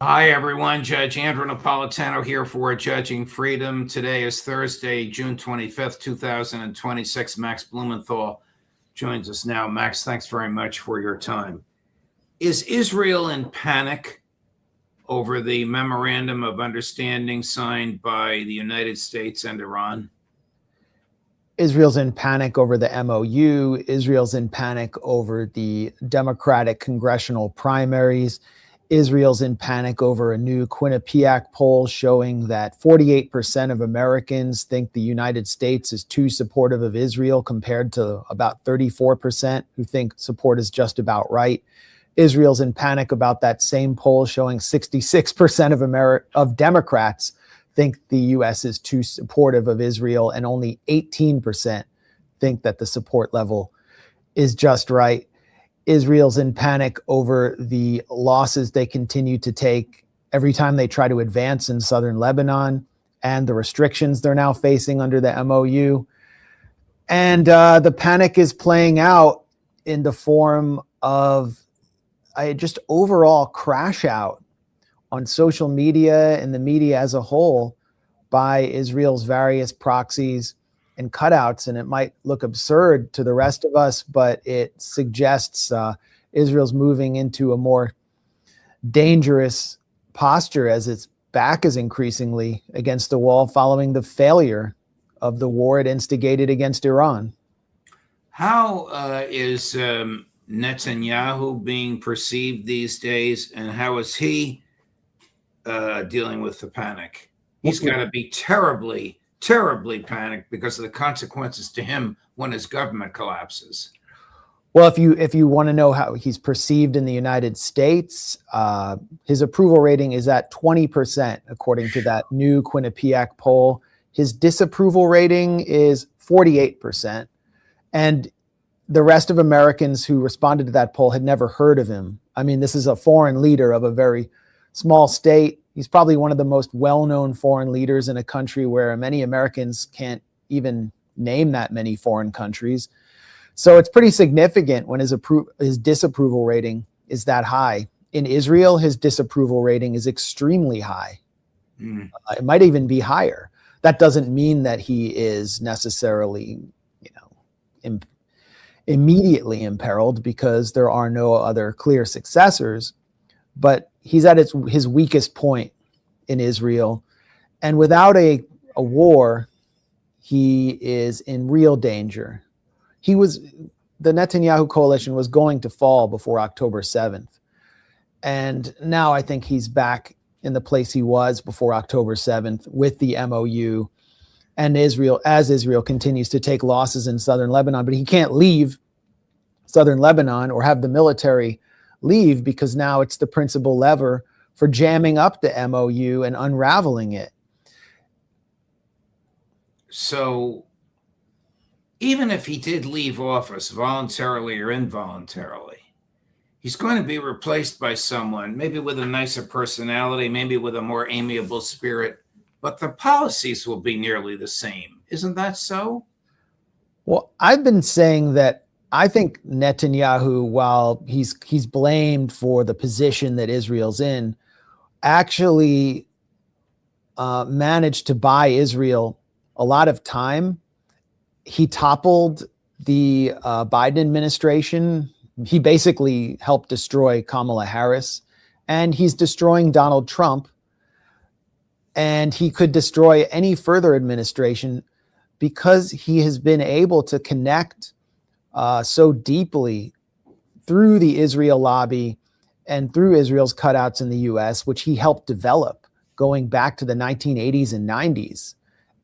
Hi, everyone. Judge Andrew Napolitano here for Judging Freedom. Today is Thursday, June 25th, 2026. Max Blumenthal joins us now. Max, thanks very much for your time. Is Israel in panic over the Memorandum of Understanding signed by the United States and Iran? Israel's in panic over the MOU. Israel's in panic over the Democratic congressional primaries. Israel's in panic over a new Quinnipiac poll showing that 48% of Americans think the United States is too supportive of Israel, compared to about 34% who think support is just about right. Israel's in panic about that same poll showing 66% of Democrats think the U.S. is too supportive of Israel, and only 18% think that the support level is just right. Israel's in panic over the losses they continue to take every time they try to advance in southern Lebanon, and the restrictions they're now facing under the MOU. And the panic is playing out in the form of a just overall crash out on social media and the media as a whole by Israel's various proxies and cutouts. And it might look absurd to the rest of us, but it suggests Israel's moving into a more dangerous posture as its back is increasingly against the wall following the failure of the war it instigated against Iran. How is Netanyahu being perceived these days, and how is he dealing with the panic? He's got to be terribly, terribly panicked because of the consequences to him when his government collapses. Well, if you want to know how he's perceived in the United States, his approval rating is at 20%, according to that new Quinnipiac poll. His disapproval rating is 48%. And the rest of Americans who responded to that poll had never heard of him. I mean, this is a foreign leader of a very small state. He's probably one of the most well-known foreign leaders in a country where many Americans can't even name that many foreign countries. So it's pretty significant when his disapproval rating is that high. In Israel, his disapproval rating is extremely high. It might even be higher. That doesn't mean that he is necessarily, immediately imperiled, because there are no other clear successors. But he's at his weakest point in Israel. And without a war, he is in real danger. The Netanyahu coalition was going to fall before October 7th. And now I think he's back in the place he was before October 7th with the MOU and Israel continues to take losses in southern Lebanon. But he can't leave southern Lebanon or have the military leave, because now it's the principal lever for jamming up the MOU and unraveling it. So even if he did leave office voluntarily or involuntarily, he's going to be replaced by someone, maybe with a nicer personality, maybe with a more amiable spirit, but the policies will be nearly the same. Isn't that so? Well, I've been saying that I think Netanyahu, while he's blamed for the position that Israel's in, actually managed to buy Israel a lot of time. He toppled the Biden administration. He basically helped destroy Kamala Harris, and he's destroying Donald Trump. And he could destroy any further administration because he has been able to connect so deeply through the Israel lobby and through Israel's cutouts in the U.S., which he helped develop going back to the 1980s and 90s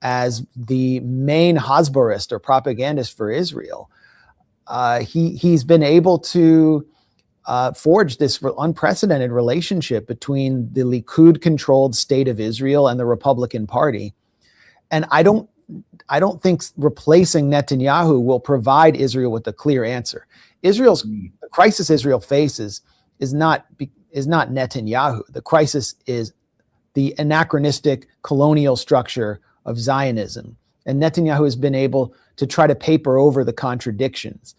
as the main Hezbollahist or propagandist for Israel. He's been able to forge this unprecedented relationship between the Likud-controlled state of Israel and the Republican Party. And I don't think replacing Netanyahu will provide Israel with a clear answer. The crisis Israel faces is not Netanyahu. The crisis is the anachronistic colonial structure of Zionism. And Netanyahu has been able to try to paper over the contradictions.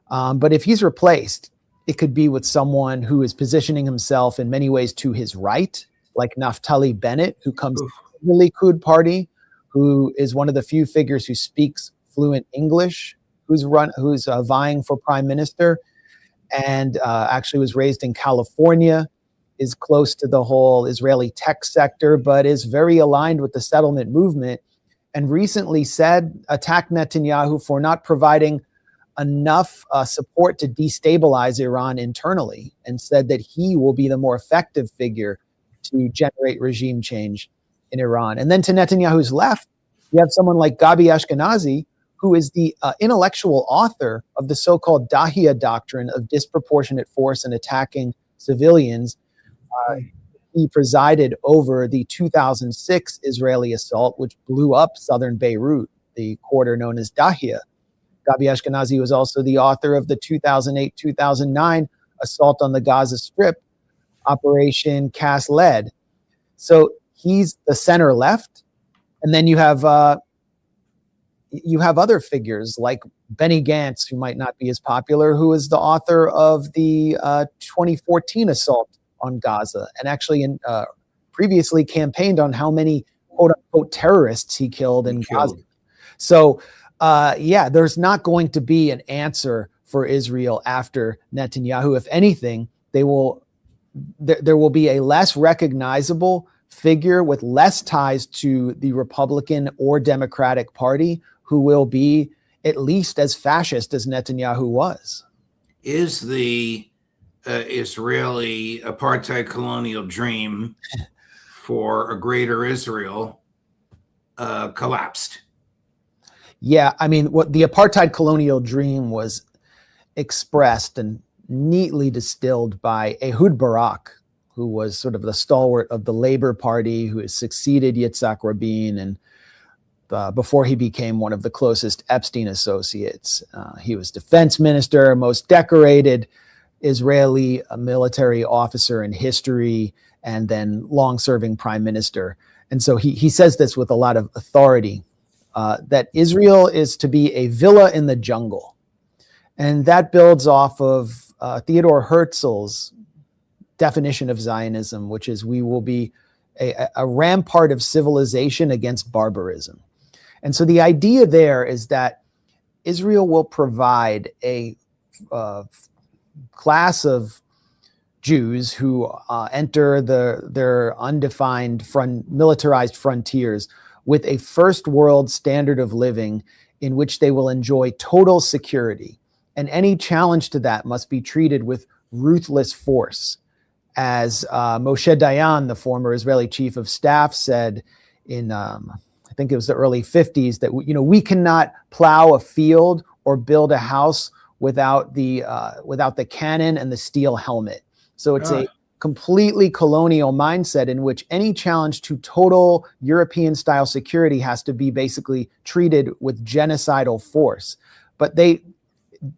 But if he's replaced, It could be with someone who is positioning himself in many ways to his right, like Naftali Bennett, who comes Oof. from the Likud party, who is one of the few figures who speaks fluent English, who's vying for prime minister, and actually was raised in California, is close to the whole Israeli tech sector, but is very aligned with the settlement movement, and recently attacked Netanyahu for not providing enough support to destabilize Iran internally, and said that he will be the more effective figure to generate regime change in Iran. And then to Netanyahu's left, you have someone like Gabi Ashkenazi, who is the intellectual author of the so-called Dahia doctrine of disproportionate force and attacking civilians. He presided over the 2006 Israeli assault, which blew up southern Beirut, the quarter known as Dahia. Gabi Ashkenazi was also the author of the 2008-2009 assault on the Gaza Strip, Operation Cast Lead. So he's the center left. And then you have other figures like Benny Gantz, who might not be as popular, who is the author of the 2014 assault on Gaza, and actually previously campaigned on how many quote-unquote terrorists he killed in Gaza. So, there's not going to be an answer for Israel after Netanyahu. If anything, there will be a less recognizable figure with less ties to the Republican or Democratic Party, who will be at least as fascist as Netanyahu was. Is the Israeli apartheid colonial dream for a greater Israel collapsed? Yeah, I mean, what the apartheid colonial dream was expressed and neatly distilled by Ehud Barak, who was sort of the stalwart of the Labor Party, who has succeeded Yitzhak Rabin, and before he became one of the closest Epstein associates. He was defense minister, most decorated Israeli military officer in history, and then long-serving prime minister. And so he says this with a lot of authority, that Israel is to be a villa in the jungle. And that builds off of Theodore Herzl's definition of Zionism, which is we will be a rampart of civilization against barbarism. And so the idea there is that Israel will provide a class of Jews who enter their undefined militarized frontiers with a first world standard of living in which they will enjoy total security. And any challenge to that must be treated with ruthless force. As Moshe Dayan, the former Israeli chief of staff, said in, I think it was the early 50s, that we cannot plow a field or build a house without the cannon and the steel helmet. So it's a completely colonial mindset in which any challenge to total European-style security has to be basically treated with genocidal force. But they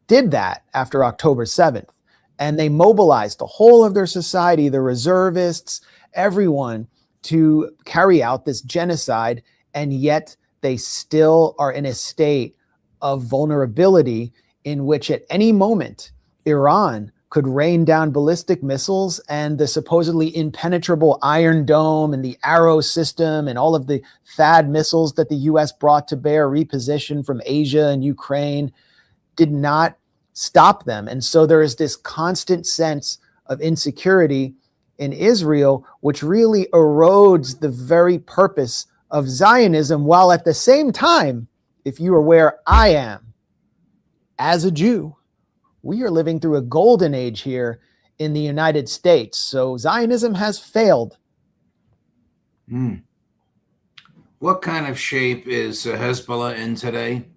did that after October 7th. And they mobilized the whole of their society, the reservists, everyone, to carry out this genocide. And yet they still are in a state of vulnerability in which at any moment Iran could rain down ballistic missiles, and the supposedly impenetrable Iron Dome and the Arrow system and all of the THAAD missiles that the US brought to bear, repositioned from Asia and Ukraine, did not stop them. And so there is this constant sense of insecurity in Israel, which really erodes the very purpose of Zionism, while at the same time, if you are where I am, as a Jew, we are living through a golden age here in the United States. So Zionism has failed. What kind of shape is Hezbollah in today?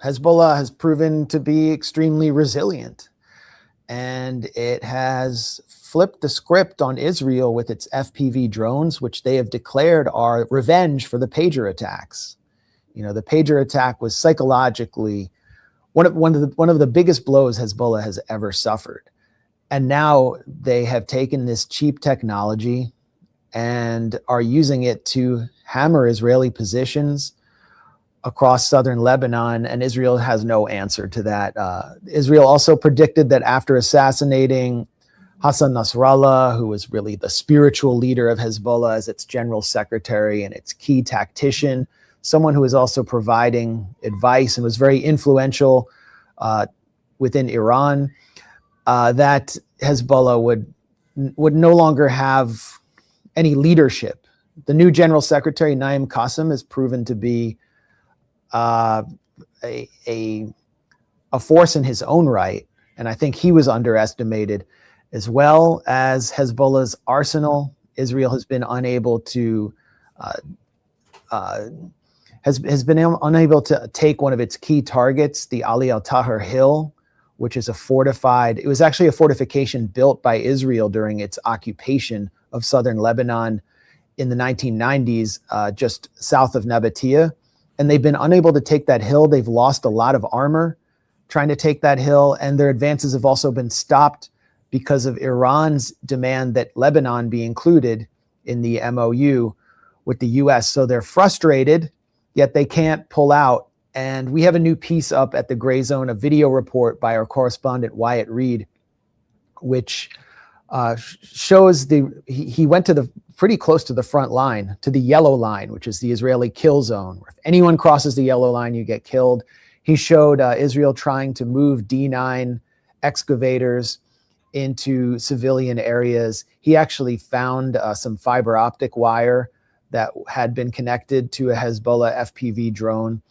Hezbollah has proven to be extremely resilient, and it has flipped the script on Israel with its FPV drones, which they have declared are revenge for the pager attacks. The pager attack was psychologically one of the biggest blows Hezbollah has ever suffered. And now they have taken this cheap technology and are using it to hammer Israeli positions, across southern Lebanon, and Israel has no answer to that. Israel also predicted that after assassinating Hassan Nasrallah, who was really the spiritual leader of Hezbollah as its general secretary and its key tactician, someone who was also providing advice and was very influential within Iran, that Hezbollah would no longer have any leadership. The new general secretary, Naim Qassem, has proven to be a force in his own right, and I think he was underestimated, as well as Hezbollah's arsenal. Israel has been unable to unable to take one of its key targets, the Ali al-Tahrir Hill, which is it was actually a fortification built by Israel during its occupation of southern Lebanon in the 1990s, just south of Nabatea. And they've been unable to take that hill. They've lost a lot of armor trying to take that hill, and their advances have also been stopped because of Iran's demand that Lebanon be included in the MOU with the US. So they're frustrated, yet they can't pull out. And we have a new piece up at the Gray Zone, a video report by our correspondent Wyatt Reed, which shows he went to pretty close to the front line, to the yellow line, which is the Israeli kill zone, where if anyone crosses the yellow line, you get killed. He showed Israel trying to move D9 excavators into civilian areas. He actually found some fiber optic wire that had been connected to a Hezbollah FPV drone.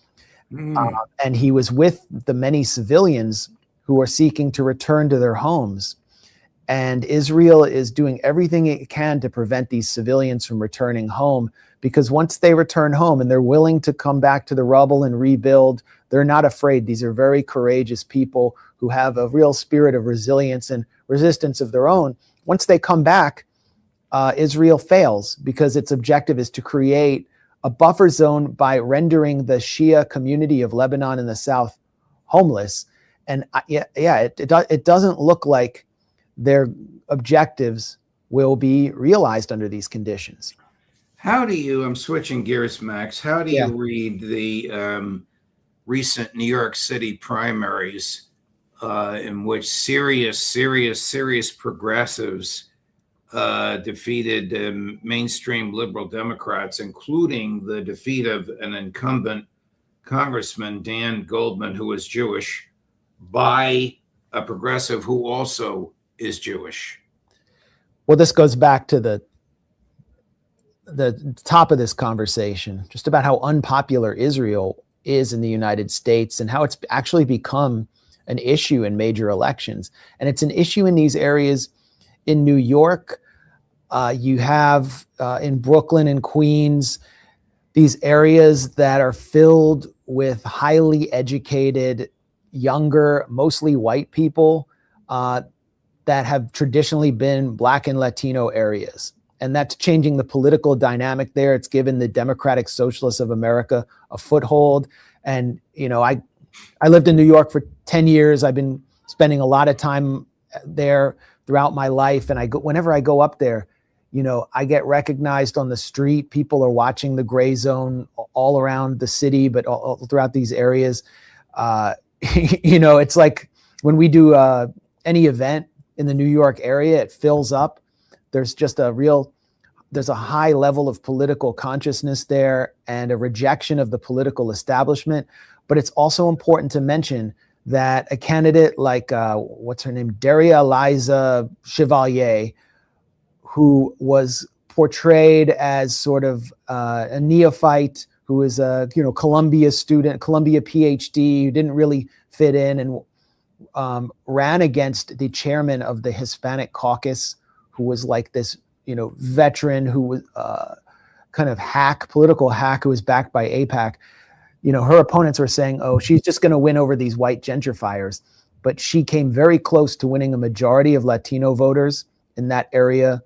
And he was with the many civilians who are seeking to return to their homes. And Israel is doing everything it can to prevent these civilians from returning home, because once they return home and they're willing to come back to the rubble and rebuild, they're not afraid. These are very courageous people who have a real spirit of resilience and resistance of their own. Once they come back, Israel fails because its objective is to create a buffer zone by rendering the Shia community of Lebanon in the south homeless. And it doesn't look like their objectives will be realized under these conditions. I'm switching gears, Max. How do you read the recent New York City primaries in which serious progressives defeated mainstream liberal Democrats, including the defeat of an incumbent Congressman, Dan Goldman, who is Jewish, by a progressive who also is Jewish? Well, this goes back to the top of this conversation, just about how unpopular Israel is in the United States and how it's actually become an issue in major elections. And it's an issue in these areas. In New York, you have in Brooklyn and Queens, these areas that are filled with highly educated, younger, mostly white people that have traditionally been Black and Latino areas. And that's changing the political dynamic there. It's given the Democratic Socialists of America a foothold. And, you know, I lived in New York for 10 years. I've been spending a lot of time there throughout my life. And whenever I go up there, you know, I get recognized on the street. People are watching the Gray Zone all around the city, but all throughout these areas. You know, it's like when we do any event in the New York area, it fills up. There's just there's a high level of political consciousness there and a rejection of the political establishment. But it's also important to mention that a candidate like, what's her name, Daria Eliza Chevalier, who was portrayed as sort of a neophyte who is a Columbia student, Columbia PhD, who didn't really fit in, and ran against the chairman of the Hispanic caucus, who was like this veteran who was kind of political hack who was backed by AIPAC. Her opponents were saying, oh, she's just going to win over these white gentrifiers. But she came very close to winning a majority of Latino voters in that area,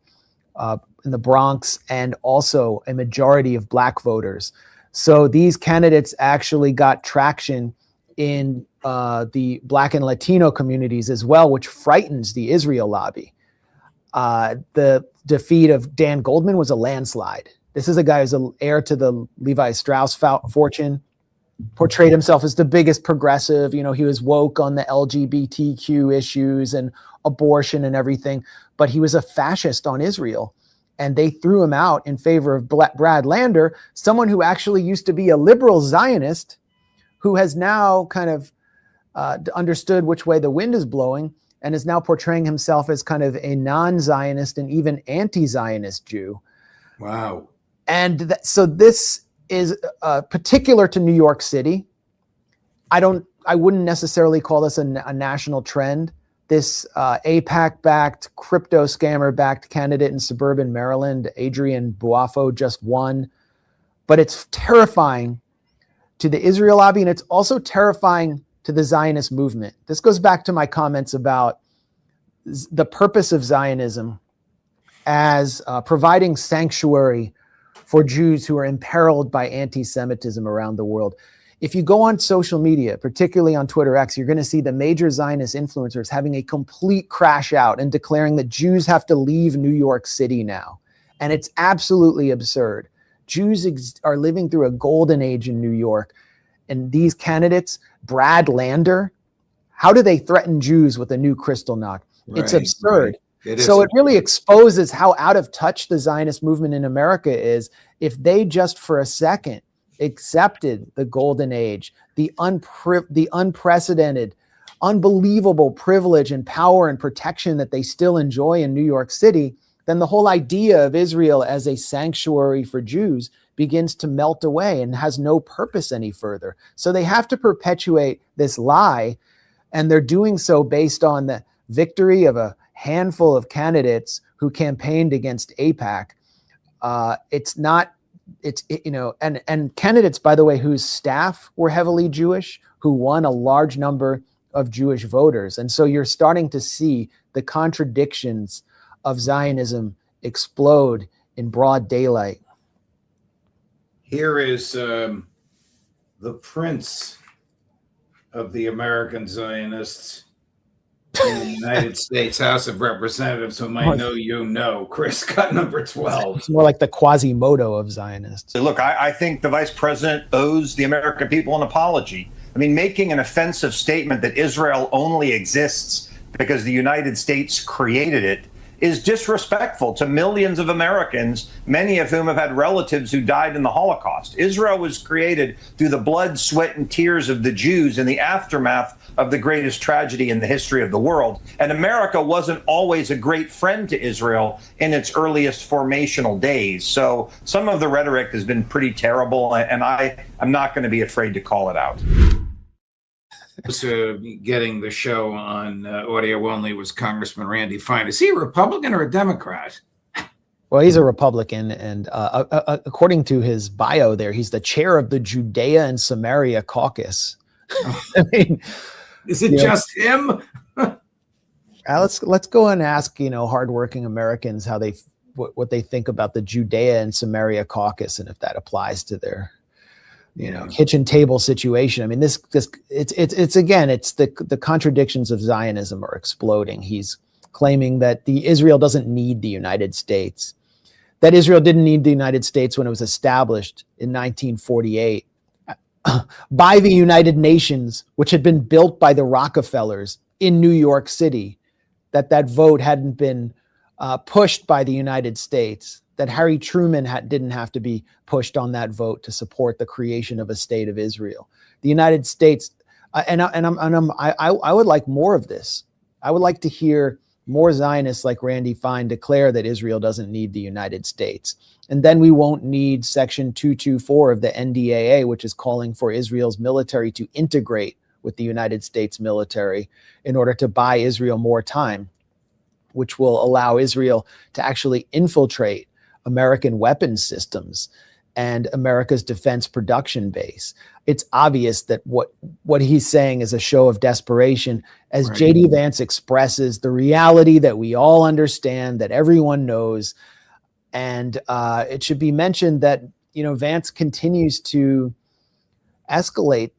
in the Bronx, and also a majority of Black voters. So these candidates actually got traction in the Black and Latino communities as well, which frightens the Israel lobby. The defeat of Dan Goldman was a landslide. This is a guy who's an heir to the Levi Strauss fortune. portrayed himself as the biggest progressive. You know, he was woke on the LGBTQ issues and abortion and everything, but he was a fascist on Israel. And they threw him out in favor of Brad Lander, someone who actually used to be a liberal Zionist, who has now kind of understood which way the wind is blowing and is now portraying himself as kind of a non-Zionist and even anti-Zionist Jew. Wow. And so this is particular to New York City. I wouldn't necessarily call this a national trend. This AIPAC-backed, crypto scammer-backed candidate in suburban Maryland, Adrian Buafo, just won. But it's terrifying to the Israel lobby, and it's also terrifying to the Zionist movement. This goes back to my comments about the purpose of Zionism as providing sanctuary for Jews who are imperiled by anti-Semitism around the world. If you go on social media, particularly on Twitter X, you're going to see the major Zionist influencers having a complete crash out and declaring that Jews have to leave New York City now. And it's absolutely absurd. Jews are living through a golden age in New York. And these candidates, Brad Lander, how do they threaten Jews with a new Kristallnacht? Right, it's absurd. Right. It really exposes how out of touch the Zionist movement in America is if they just for a second accepted the golden age, the unprecedented, unbelievable privilege and power and protection that they still enjoy in New York City, then the whole idea of Israel as a sanctuary for Jews begins to melt away and has no purpose any further. So they have to perpetuate this lie, and they're doing so based on the victory of a handful of candidates who campaigned against AIPAC. And candidates, by the way, whose staff were heavily Jewish, who won a large number of Jewish voters. And so you're starting to see the contradictions of Zionism explode in broad daylight. Here is the prince of the American Zionists in the United States House of Representatives, whom I know you know, Chris, cut number 12. It's more like the Quasimodo of Zionists. So look, I think the vice president owes the American people an apology. I mean, making an offensive statement that Israel only exists because the United States created it is disrespectful to millions of Americans, many of whom have had relatives who died in the Holocaust. Israel was created through the blood, sweat, and tears of the Jews in the aftermath of the greatest tragedy in the history of the world. And America wasn't always a great friend to Israel in its earliest formational days. So some of the rhetoric has been pretty terrible, and I'm not going to be afraid to call it out. Getting the show on audio only was Congressman Randy Fine. Is he a Republican or a Democrat? Well, he's a Republican, and according to his bio there, he's the chair of the Judea and Samaria caucus. I mean, is it just him? Let's go and ask hardworking Americans how what they think about the Judea and Samaria caucus, and if that applies to their kitchen table situation. I mean, it's the contradictions of Zionism are exploding. He's claiming that Israel doesn't need the United States, that Israel didn't need the United States when it was established in 1948 by the United Nations, which had been built by the Rockefellers in New York City, that vote hadn't been pushed by the United States, that Harry Truman didn't have to be pushed on that vote to support the creation of a state of Israel. The United States, I would like more of this. I would like to hear more Zionists like Randy Fine declare that Israel doesn't need the United States. And then we won't need Section 224 of the NDAA, which is calling for Israel's military to integrate with the United States military in order to buy Israel more time, which will allow Israel to actually infiltrate American weapons systems and America's defense production base. It's obvious that what he's saying is a show of desperation, as right. J.D. Vance expresses the reality that we all understand, that everyone knows. And it should be mentioned that, Vance continues to escalate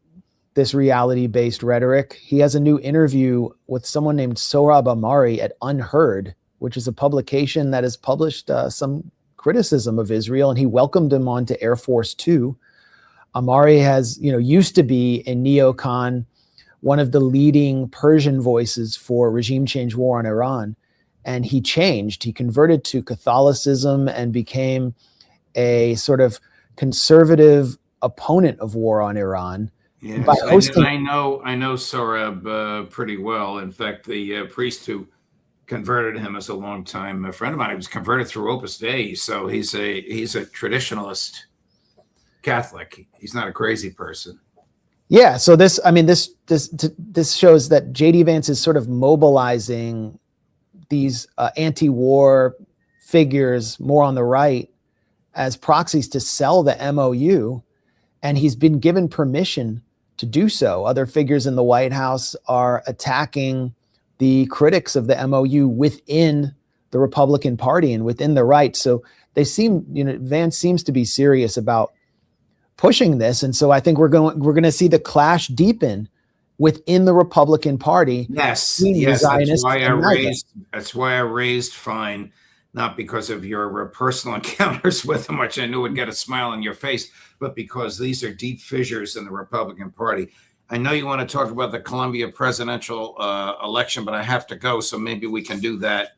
this reality-based rhetoric. He has a new interview with someone named Sohrab Ahmari at Unheard, which is a publication that has published some criticism of Israel, and he welcomed him onto Air Force Two. Amari has, used to be a neocon, one of the leading Persian voices for regime change war on Iran. And he changed. He converted to Catholicism and became a sort of conservative opponent of war on Iran. Yes, by hosting. I know Soreb pretty well. In fact, the priest who converted him is a longtime friend of mine. He was converted through Opus Dei, so he's a traditionalist Catholic. He's not a crazy person. Yeah. So this shows that J.D. Vance is sort of mobilizing these anti-war figures more on the right as proxies to sell the MOU, and he's been given permission to do so. Other figures in the White House are attacking the critics of the MOU within the Republican Party and within the right. So they seem, Vance seems to be serious about pushing this, and so I think we're going to see the clash deepen within the Republican Party. Yes, that's why I raised fine, not because of your personal encounters with him, which I knew would get a smile on your face, but because these are deep fissures in the Republican Party. I know you want to talk about the Colombia presidential election, but I have to go, so maybe we can do that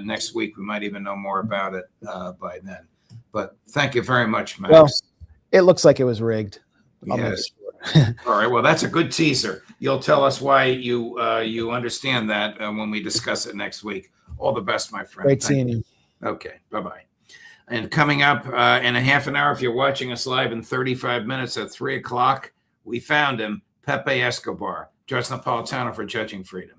next week. We might even know more about it by then. But thank you very much, Max. Well, it looks like it was rigged. Yes. All right. Well, that's a good teaser. You'll tell us why you understand that when we discuss it next week. All the best, my friend. Great seeing you. Okay. Bye-bye. And coming up in a half an hour, if you're watching us live in 35 minutes at 3 o'clock, we found him, Pepe Escobar. Judge Napolitano for Judging Freedom.